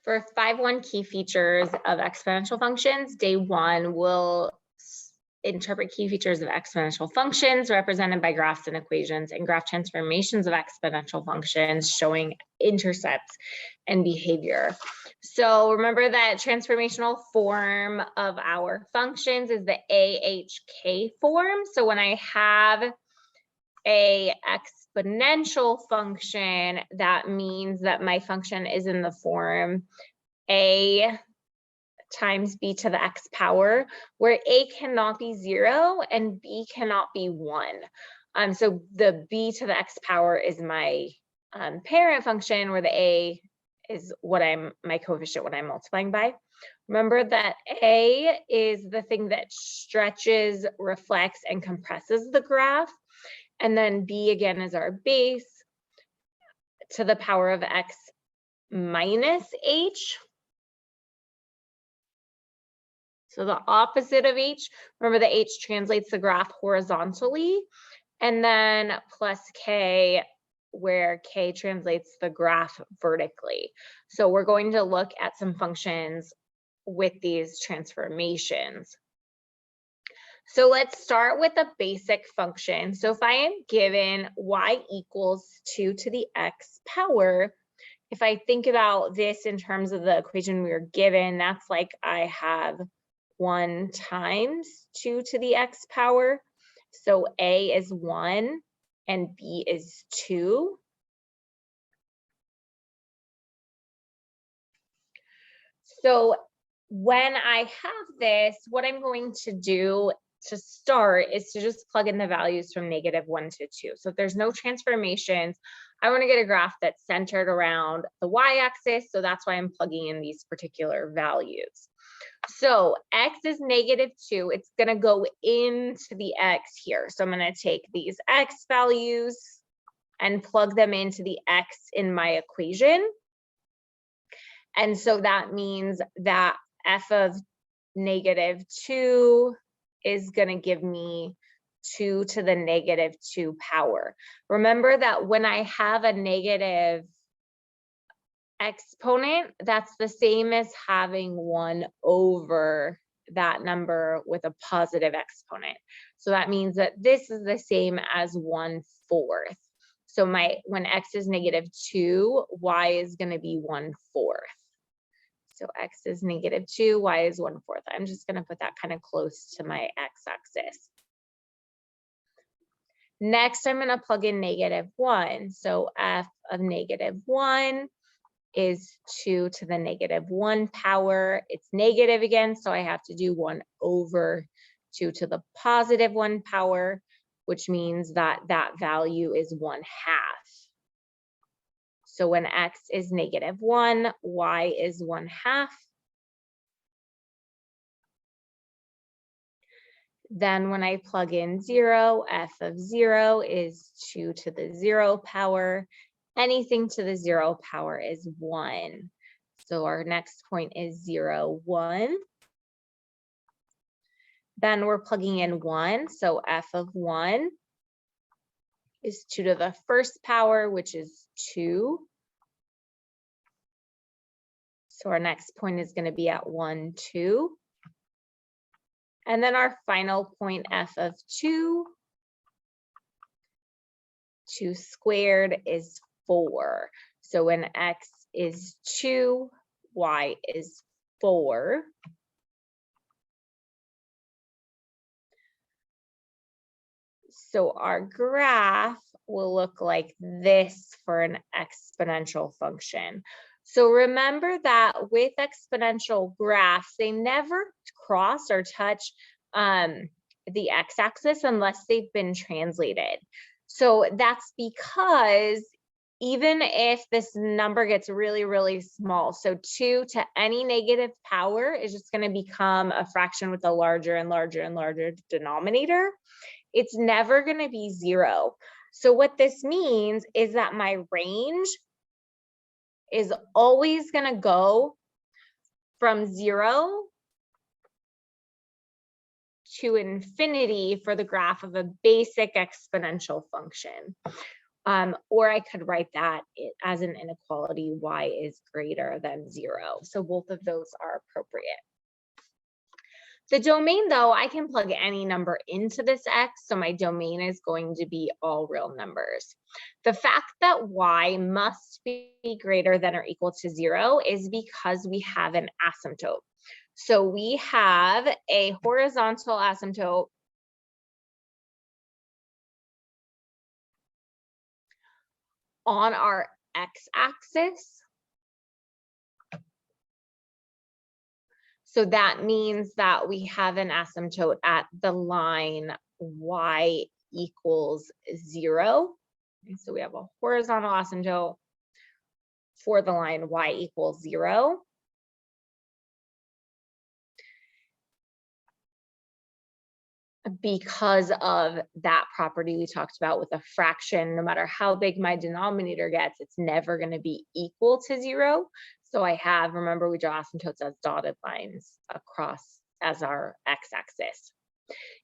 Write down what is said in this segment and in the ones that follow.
For 5.1 key features of exponential functions, day 1 will interpret key features of exponential functions represented by graphs and equations, and graph transformations of exponential functions showing intercepts and behavior. So remember that transformational form of our functions is the AHK form. So when I have a exponential function, that means that my function is in the form a times b to the x power, where a cannot be 0 and b cannot be 1. So the b to the x power is my parent function, where the a is what my coefficient when I'm multiplying by. Remember that a is the thing that stretches, reflects, and compresses the graph. And then b again is our base to the power of x minus h. So the opposite of h, remember the h translates the graph horizontally, and then plus k, where k translates the graph vertically. So we're going to look at some functions with these transformations. So let's start with a basic function. So if I am given y equals 2 to the x power, if I think about this in terms of the equation we were given, that's like I have 1 times 2 to the x power. So a is 1 and b is 2. So when I have this, what I'm going to do to start is to just plug in the values from -1 to 2. So if there's no transformations, I want to get a graph that's centered around the y-axis. So that's why I'm plugging in these particular values. So x is -2. It's going to go into the x here. So I'm going to take these x values and plug them into the x in my equation. And so that means that f of -2 is going to give me 2 to the -2 power. Remember that when I have a negative exponent, that's the same as having 1 over that number with a positive exponent. So that means that this is the same as 1/4. So when x is -2, y is going to be 1/4. So x is -2, y is 1/4. I'm just going to put that kind of close to my x-axis. Next, I'm going to plug in -1. So f of -1 is 2 to the -1 power. It's negative again, so I have to do 1 over 2 to the +1 power, which means that that value is 1/2. So when x is -1, y is 1/2. Then when I plug in 0, f of 0 is 2 to the 0 power. Anything to the 0 power is 1. So our next point is 0, 1. Then we're plugging in 1. So f of 1 is 2 to the 1st power, which is 2. So our next point is going to be at 1, 2. And then our final point, f of 2. 2 squared is 4. So when x is 2, y is 4. So our graph will look like this for an exponential function. So remember that with exponential graphs, they never cross or touch the x-axis unless they've been translated. So that's because even if this number gets really, really small, so 2 to any negative power is just going to become a fraction with a larger and larger and larger denominator. It's never going to be 0. So what this means is that my range is always going to go from 0 to infinity for the graph of a basic exponential function. Or I could write that as an inequality, y is greater than 0. So both of those are appropriate. The domain, though, I can plug any number into this x, so my domain is going to be all real numbers. The fact that y must be greater than or equal to 0 is because we have an asymptote. So we have a horizontal asymptote on our x-axis. So that means that we have an asymptote at the line y equals 0. And so we have a horizontal asymptote for the line y equals 0. Because of that property we talked about with a fraction, no matter how big my denominator gets, it's never going to be equal to 0. So I have, remember, we draw asymptotes as dotted lines across as our x-axis.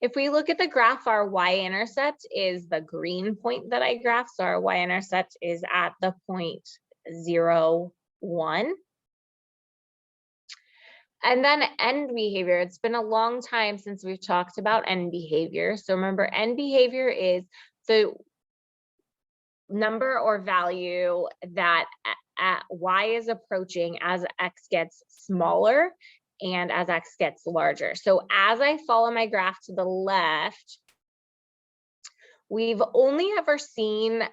If we look at the graph, our y-intercept is the green point that I graphed. So our y-intercept is at the point 0, 1. And then end behavior. It's been a long time since we've talked about end behavior. So remember, end behavior is the number or value that y is approaching as x gets smaller and as x gets larger. So as I follow my graph to the left, we've only ever seen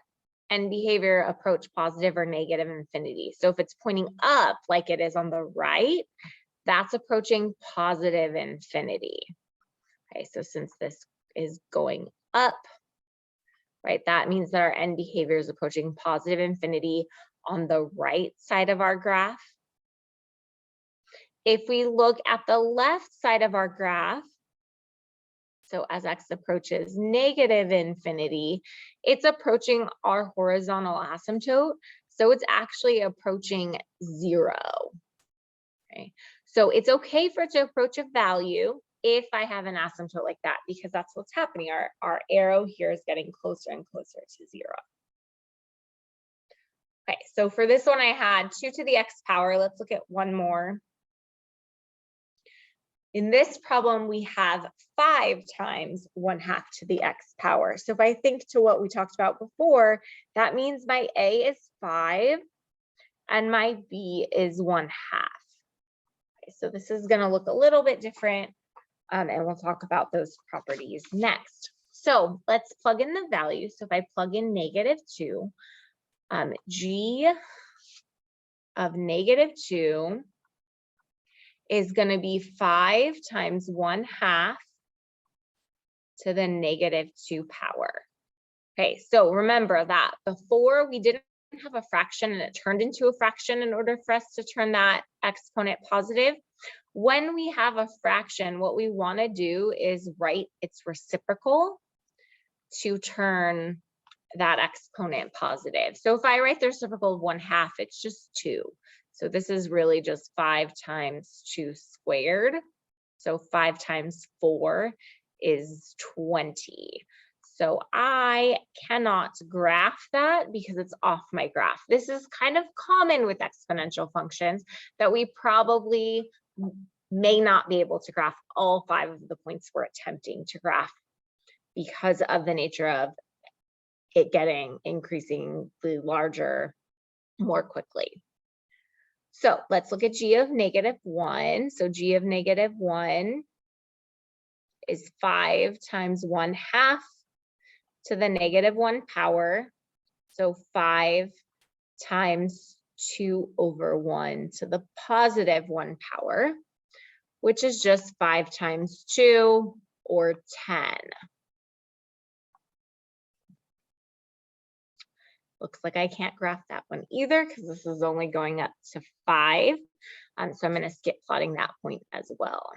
end behavior approach positive or negative infinity. So if it's pointing up like it is on the right, that's approaching positive infinity. Okay, so since this is going up, right, that means that our end behavior is approaching positive infinity on the right side of our graph. If we look at the left side of our graph, so as x approaches negative infinity, it's approaching our horizontal asymptote. So it's actually approaching 0. Okay. So it's okay for it to approach a value if I have an asymptote like that, because that's what's happening. Our arrow here is getting closer and closer to 0. Okay, so for this one, I had 2 to the x power. Let's look at one more. In this problem, we have 5 times 1/2 to the x power. So if I think to what we talked about before, that means my a is 5 and my b is 1/2. So this is going to look a little bit different, and we'll talk about those properties next. So let's plug in the values. So if I plug in -2, g of -2 is going to be 5 times 1/2 to the -2 power. Okay, so remember that before we didn't have a fraction and it turned into a fraction in order for us to turn that exponent positive. When we have a fraction, what we want to do is write its reciprocal to turn that exponent positive. So if I write the reciprocal of 1/2, it's just 2. So this is really just 5 times 2 squared. So 5 times 4 is 20. So I cannot graph that because it's off my graph. This is kind of common with exponential functions that we probably may not be able to graph all 5 of the points we're attempting to graph because of the nature of it getting increasingly larger more quickly. So let's look at g of -1. So g of -1 is 5 times 1/2 to the -1 power. So 5 times 2/1 to the +1 power, which is just 5 times 2 or 10. Looks like I can't graph that one either because this is only going up to 5. So I'm going to skip plotting that point as well.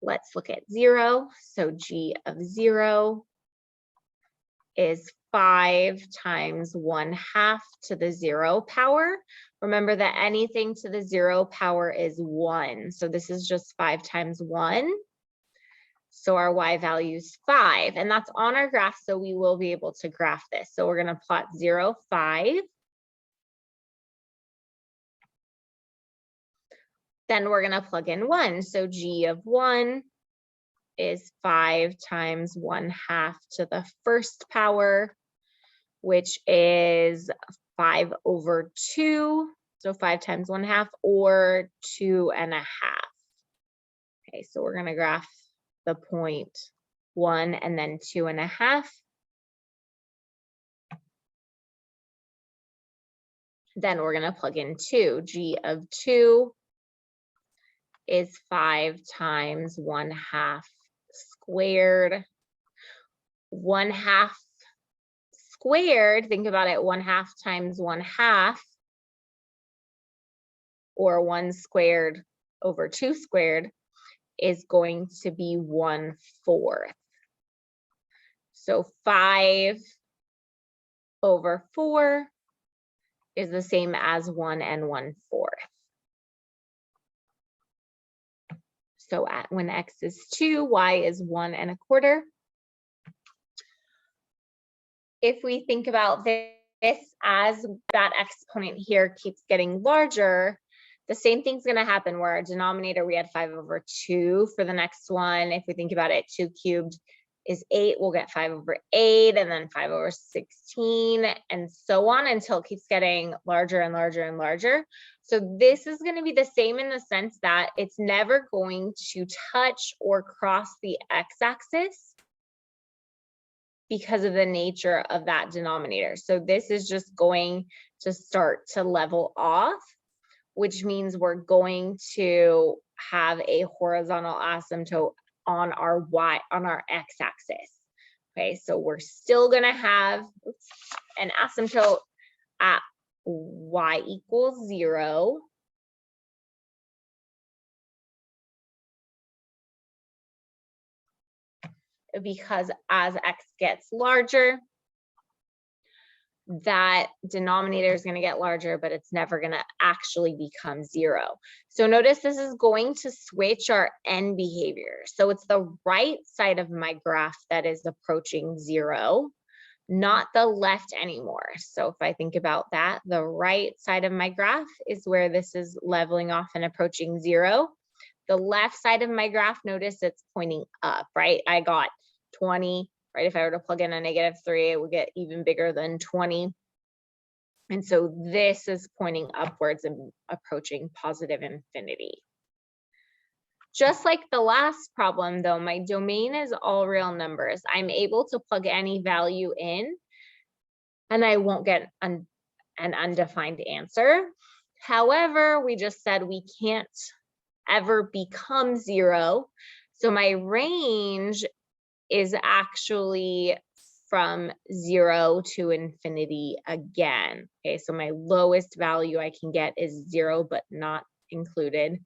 Let's look at 0. So g of 0 is 5 times 1/2 to the 0 power. Remember that anything to the 0 power is 1. So this is just 5 times 1. So our y value is 5, and that's on our graph, so we will be able to graph this. So we're going to plot 0, 5. Then we're going to plug in 1. So g of 1 is 5 times 1/2 to the first power, which is 5/2. So 5 times 1/2, or 2.5. Okay, so we're going to graph the point 1 and then 2.5. Then we're going to plug in 2. G of 2 is 5 times 1/2 squared. 1/2 squared, think about it, 1/2 times 1/2, or 1 squared over 2 squared, is going to be 1/4. So 5/4 is the same as 1 and 1/4. So when x is 2, y is 1 1/4. If we think about this as that exponent here keeps getting larger, the same thing's going to happen where our denominator, we had 5/2 for the next one. If we think about it, 2 cubed is 8, we'll get 5/8, and then 5/16, and so on until it keeps getting larger and larger and larger. So this is going to be the same in the sense that it's never going to touch or cross the x-axis because of the nature of that denominator. So this is just going to start to level off, which means we're going to have a horizontal asymptote on our x-axis. Okay, so we're still going to have an asymptote at y equals 0. Because as x gets larger, that denominator is going to get larger, but it's never going to actually become 0. So notice this is going to switch our end behavior. So it's the right side of my graph that is approaching 0, not the left anymore. So if I think about that, the right side of my graph is where this is leveling off and approaching 0. The left side of my graph, notice it's pointing up, right? I got 20, right? If I were to plug in a -3, it would get even bigger than 20. And so this is pointing upwards and approaching positive infinity. Just like the last problem though, my domain is all real numbers. I'm able to plug any value in and I won't get an undefined answer. However, we just said we can't ever become 0. So my range is actually from 0 to infinity again. Okay, so my lowest value I can get is 0, but not included.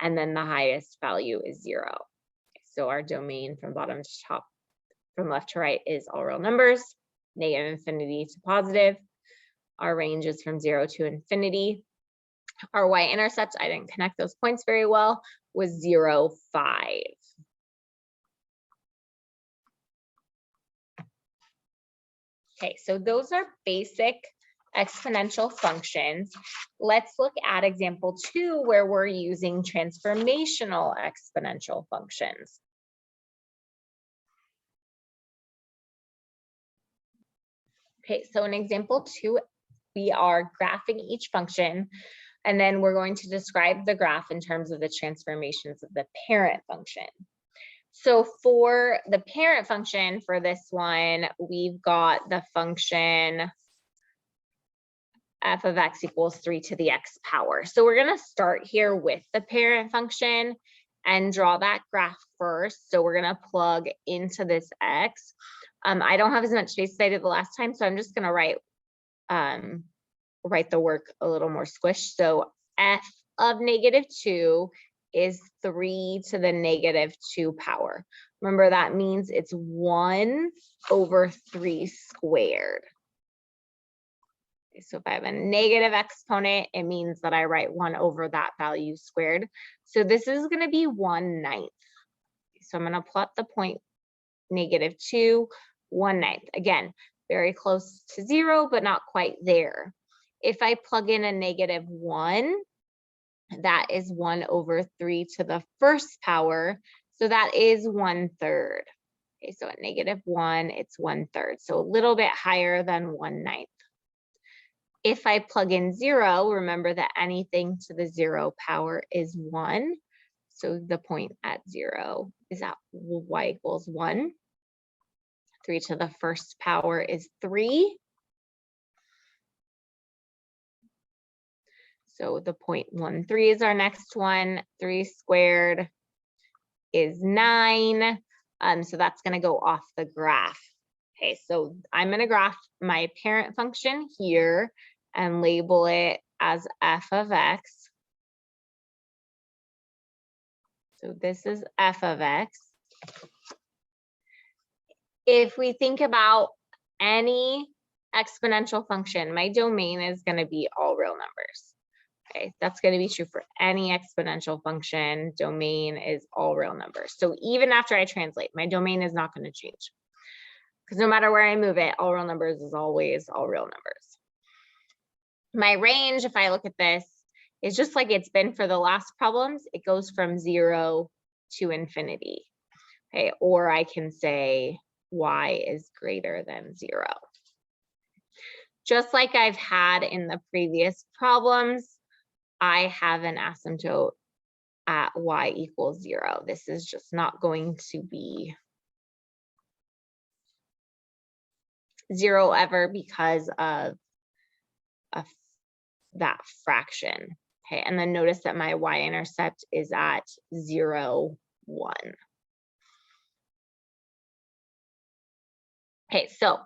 And then the highest value is 0. Okay, so our domain from bottom to top, from left to right, is all real numbers, negative infinity to positive. Our range is from 0 to infinity. Our y-intercept, I didn't connect those points very well, was 0, 5. Okay, so those are basic exponential functions. Let's look at example 2 where we're using transformational exponential functions. Okay, so in example 2, we are graphing each function, and then we're going to describe the graph in terms of the transformations of the parent function. So for the parent function for this one, we've got the function f of x equals 3 to the x power. So we're going to start here with the parent function and draw that graph first. So we're going to plug into this x. I don't have as much space as I did the last time, so I'm just going to write the work a little more squished. So f of -2 is 3 to the -2 power. Remember, that means it's 1/3 squared. So if I have a negative exponent, it means that I write 1 over that value squared. So this is going to be 1/9. So I'm going to plot the point -2, 1/9. Again, very close to 0, but not quite there. If I plug in a -1, that is 1/3 to the first power. So that is 1/3. Okay, so at -1, it's 1/3. So a little bit higher than 1/9. If I plug in 0, remember that anything to the 0 power is 1. So the point at 0 is at y equals 1. 3 to the first power is 3. So the 0.13 is our next one. 3 squared is 9. So that's going to go off the graph. Okay, so I'm going to graph my parent function here and label it as f of x. So this is f of x. If we think about any exponential function, my domain is going to be all real numbers. Okay, that's going to be true for any exponential function. Domain is all real numbers. So even after I translate, my domain is not going to change. Because no matter where I move it, all real numbers is always all real numbers. My range, if I look at this, is just like it's been for the last problems. It goes from 0 to infinity. Okay, or I can say y is greater than 0. Just like I've had in the previous problems, I have an asymptote at y equals 0. This is just not going to be 0 ever because of that fraction. Okay, and then notice that my y-intercept is at 0, 1. Okay, so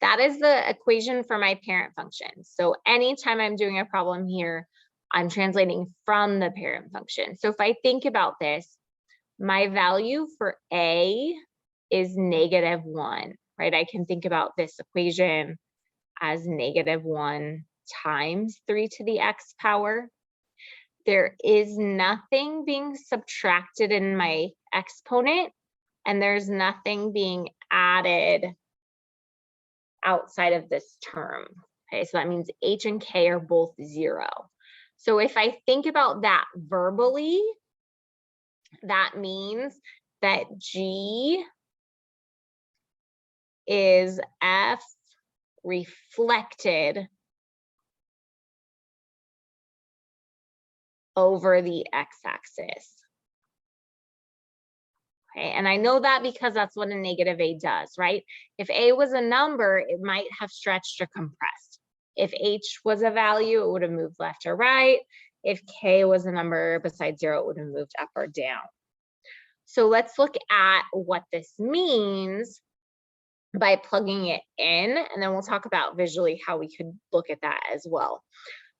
that is the equation for my parent function. So anytime I'm doing a problem here, I'm translating from the parent function. So if I think about this, my value for a is -1, right? I can think about this equation as -1 times 3 to the x power. There is nothing being subtracted in my exponent, and there's nothing being added outside of this term. Okay, so that means h and k are both 0. So if I think about that verbally, that means that g is f reflected over the x-axis. Okay, and I know that because that's what a -a does, right? If a was a number, it might have stretched or compressed. If h was a value, it would have moved left or right. If k was a number besides 0, it would have moved up or down. So let's look at what this means by plugging it in, and then we'll talk about visually how we could look at that as well.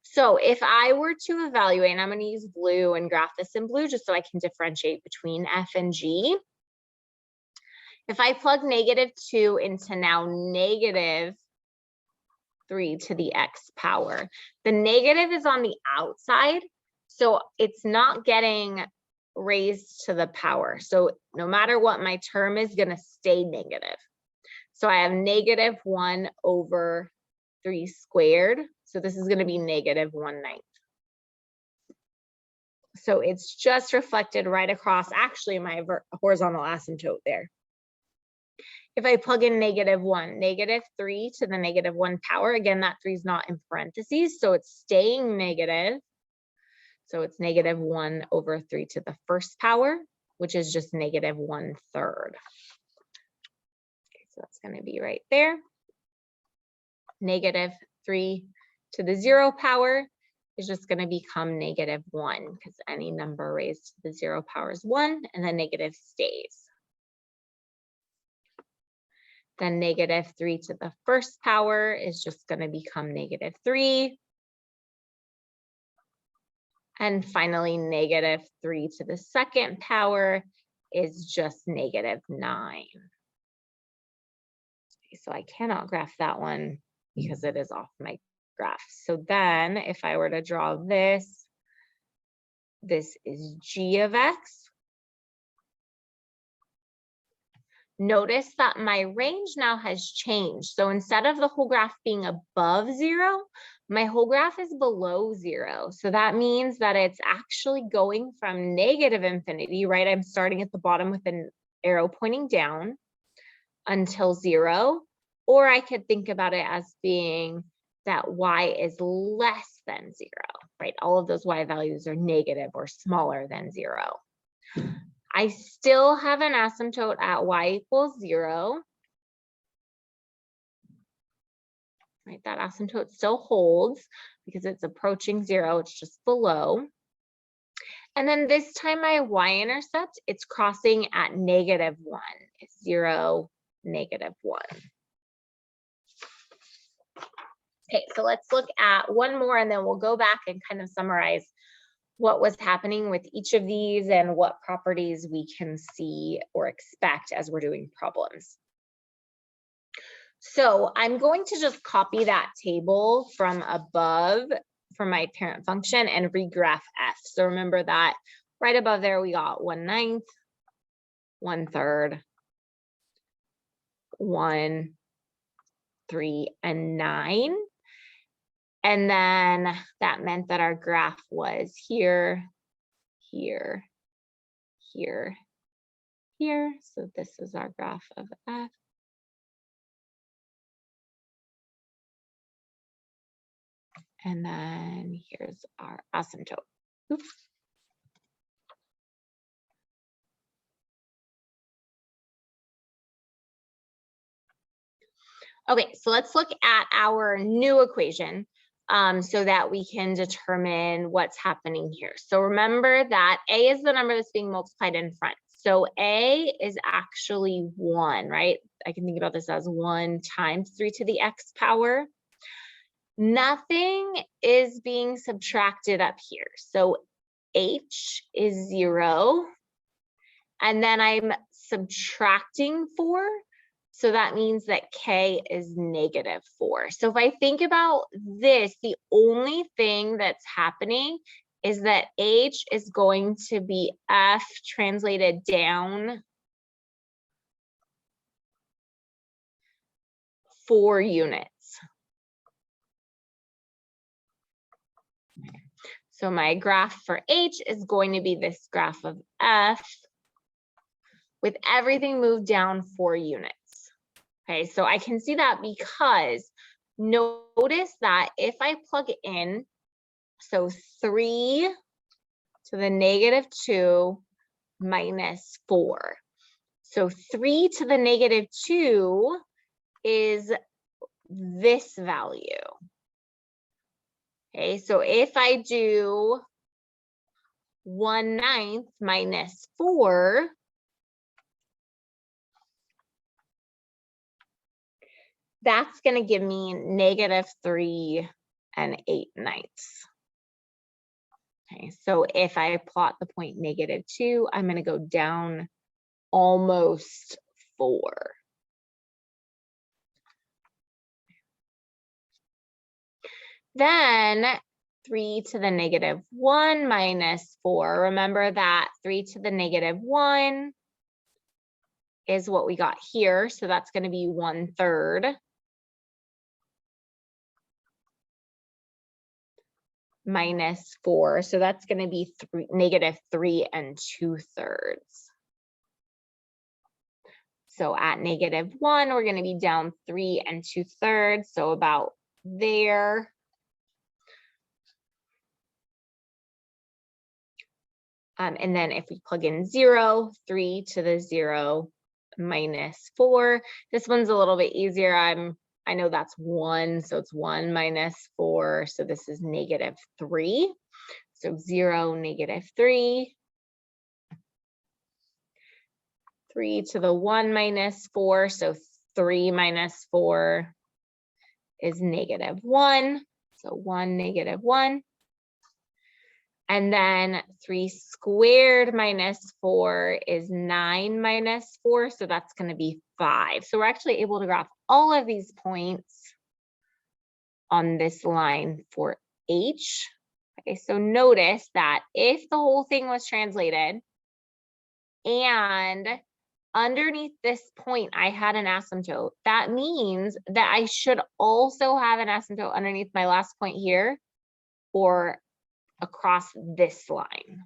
So if I were to evaluate, and I'm going to use blue and graph this in blue just so I can differentiate between f and g. If I plug -2 into now -3 to the x power, the negative is on the outside, so it's not getting raised to the power. So no matter what, my term is going to stay negative. So I have -1/3 squared. So this is going to be -1/9. So it's just reflected right across actually my horizontal asymptote there. If I plug in -1, -3 to the -1 power, again, that 3 is not in parentheses, so it's staying negative. So it's -1/3 to the first power, which is just -1/3. Okay, so that's going to be right there. -3 to the 0 power is just going to become -1 because any number raised to the 0 power is 1, and the negative stays. Then -3 to the first power is just going to become -3. And finally, -3 to the second power is just -9. So I cannot graph that one because it is off my graph. So then if I were to draw this, this is g of x. notice that my range now has changed. So instead of the whole graph being above 0, my whole graph is below 0. So that means that it's actually going from negative infinity, right? I'm starting at the bottom with an arrow pointing down until 0. Or I could think about it as being that y is less than 0, right? All of those y values are negative or smaller than 0. I still have an asymptote at y equals 0. Right, that asymptote still holds because it's approaching 0, it's just below. And then this time my y-intercept, it's crossing at -1. It's 0, -1. Okay, so let's look at one more and then we'll go back and kind of summarize what was happening with each of these and what properties we can see or expect as we're doing problems. So I'm going to just copy that table from above for my parent function and regraph f. So remember that right above there, we got 1/9, 1/3, 1, 3, and 9. And then that meant that our graph was here, here, here, here. So this is our graph of f. And then here's our asymptote. Oops. Okay, so let's look at our new equation so that we can determine what's happening here. So remember that A is the number that's being multiplied in front. So A is actually 1, right? I can think about this as 1 times 3 to the x power. Nothing is being subtracted up here. So h is 0. And then I'm subtracting 4. So that means that k is -4. So if I think about this, the only thing that's happening is that h is going to be f translated down 4 units. So my graph for h is going to be this graph of f with everything moved down 4 units. Okay, so I can see that because notice that if I plug in, so 3 to the -2 minus 4. So 3 to the -2 is this value. Okay, so if I do 1/9 minus 4, that's going to give me -3 8/9. Okay, so if I plot the point -2, I'm going to go down almost 4. Then 3 to the -1 minus 4. Remember that 3 to the -1 is what we got here. So that's going to be 1/3. Minus 4. So that's going to be -3 2/3. So at -1, we're going to be down 3 2/3. So about there. And then if we plug in 0, 3 to the 0 minus 4. This one's a little bit easier. I know that's 1, so it's 1 minus 4. So this is -3. So 0, -3. 3 to the 1 minus 4. So 3 minus 4 is -1. So 1, -1. And then 3 squared minus 4 is 9 minus 4. So that's going to be 5. So we're actually able to graph all of these points on this line for h. Okay, so notice that if the whole thing was translated and underneath this point, I had an asymptote. That means that I should also have an asymptote underneath my last point here or across this line.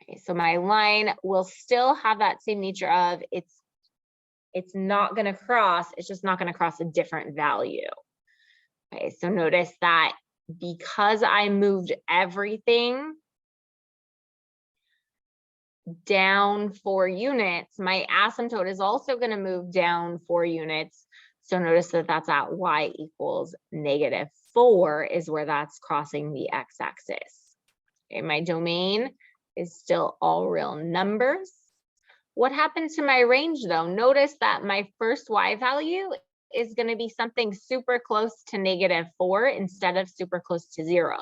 Okay, so my line will still have that same nature of it's not going to cross, it's just not going to cross a different value. Okay, so notice that because I moved everything down 4 units, my asymptote is also going to move down 4 units. So notice that that's at y equals -4 is where that's crossing the x-axis. Okay, my domain is still all real numbers. What happens to my range though? Notice that my first y value is going to be something super close to -4 instead of super close to 0.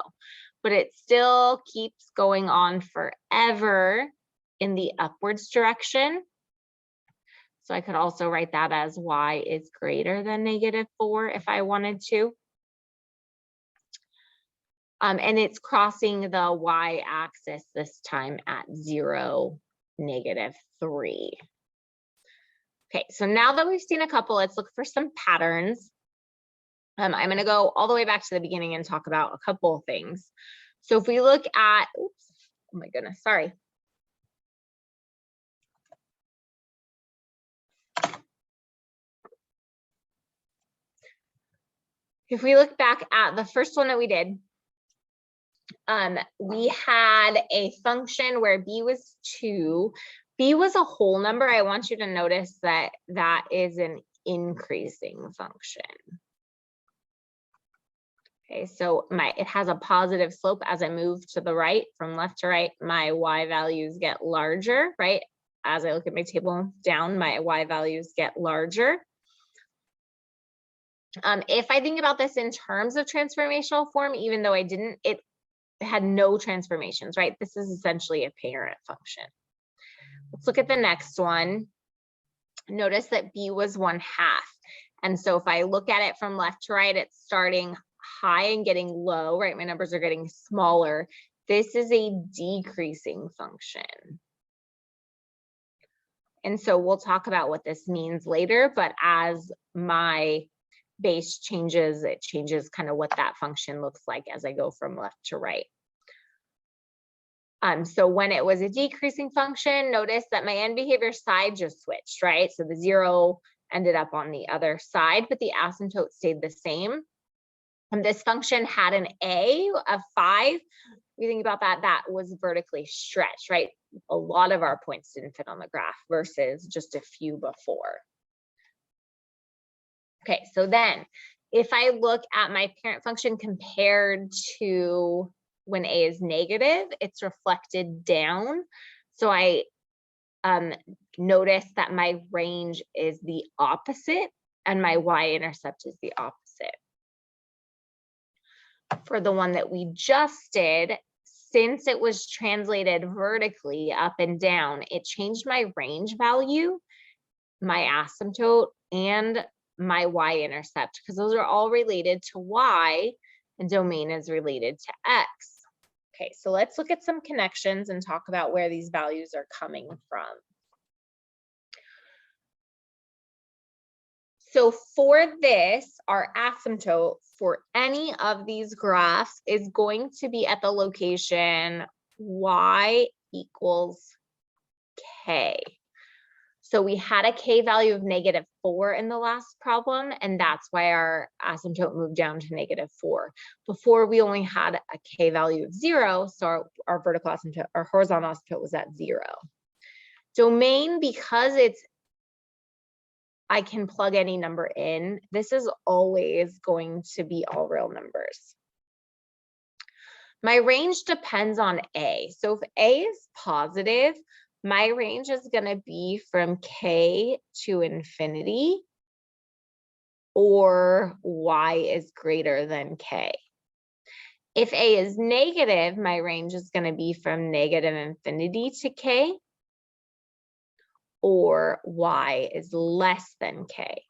But it still keeps going on forever in the upwards direction. So I could also write that as y is greater than -4 if I wanted to. And it's crossing the y-axis this time at 0, -3. Okay, so now that we've seen a couple, let's look for some patterns. I'm going to go all the way back to the beginning and talk about a couple of things. So if we look at, oops, oh my goodness, sorry. If we look back at the first one that we did, we had a function where b was 2. B was a whole number. I want you to notice that that is an increasing function. Okay, so it has a positive slope as I move to the right, from left to right, my y values get larger, right? As I look at my table down, my y values get larger. If I think about this in terms of transformational form, even though I didn't, it had no transformations, right? This is essentially a parent function. Let's look at the next one. Notice that b was 1/2. And so if I look at it from left to right, it's starting high and getting low, right? My numbers are getting smaller. This is a decreasing function. And so we'll talk about what this means later, but as my base changes, it changes kind of what that function looks like as I go from left to right. So when it was a decreasing function, notice that my end behavior side just switched, right? So the 0 ended up on the other side, but the asymptote stayed the same. And this function had an a of 5. We think about that, that was vertically stretched, right? A lot of our points didn't fit on the graph versus just a few before. Okay, so then if I look at my parent function compared to when a is negative, it's reflected down. So I notice that my range is the opposite and my y-intercept is the opposite. For the one that we just did, since it was translated vertically up and down, it changed my range value, my asymptote, and my y-intercept, because those are all related to y, and domain is related to x. Okay, so let's look at some connections and talk about where these values are coming from. So for this, our asymptote for any of these graphs is going to be at the location y equals k. So we had a k value of -4 in the last problem, and that's why our asymptote moved down to -4. Before we only had a k value of 0, so our vertical asymptote, our horizontal asymptote was at 0. Domain, because I can plug any number in, this is always going to be all real numbers. My range depends on a. So if a is positive, my range is going to be from k to infinity, or y is greater than k. If a is negative, my range is going to be from -infinity to k, or y is less than k.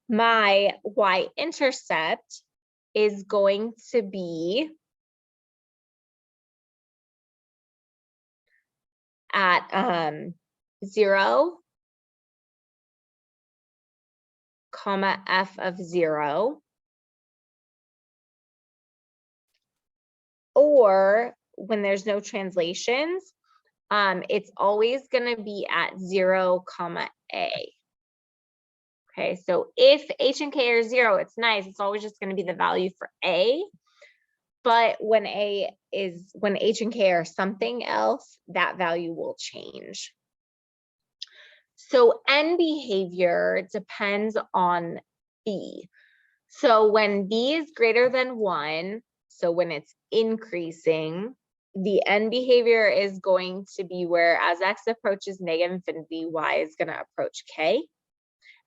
My y-intercept is going to be at 0, comma f of 0, or when there's no translations, it's always going to be at 0, comma a. Okay, so if h and k are 0, it's nice. It's always just going to be the value for a. But when h and k are something else, that value will change. So N behavior depends on B. So when B is greater than 1, so when it's increasing, the N behavior is going to be where as x approaches negative infinity, y is going to approach k.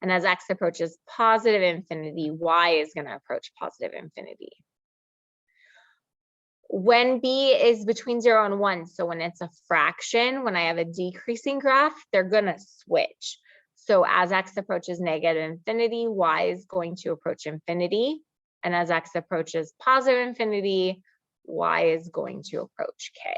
And as x approaches positive infinity, y is going to approach positive infinity. When B is between 0 and 1, so when it's a fraction, when I have a decreasing graph, they're going to switch. So as x approaches negative infinity, y is going to approach infinity. And as x approaches positive infinity, y is going to approach k.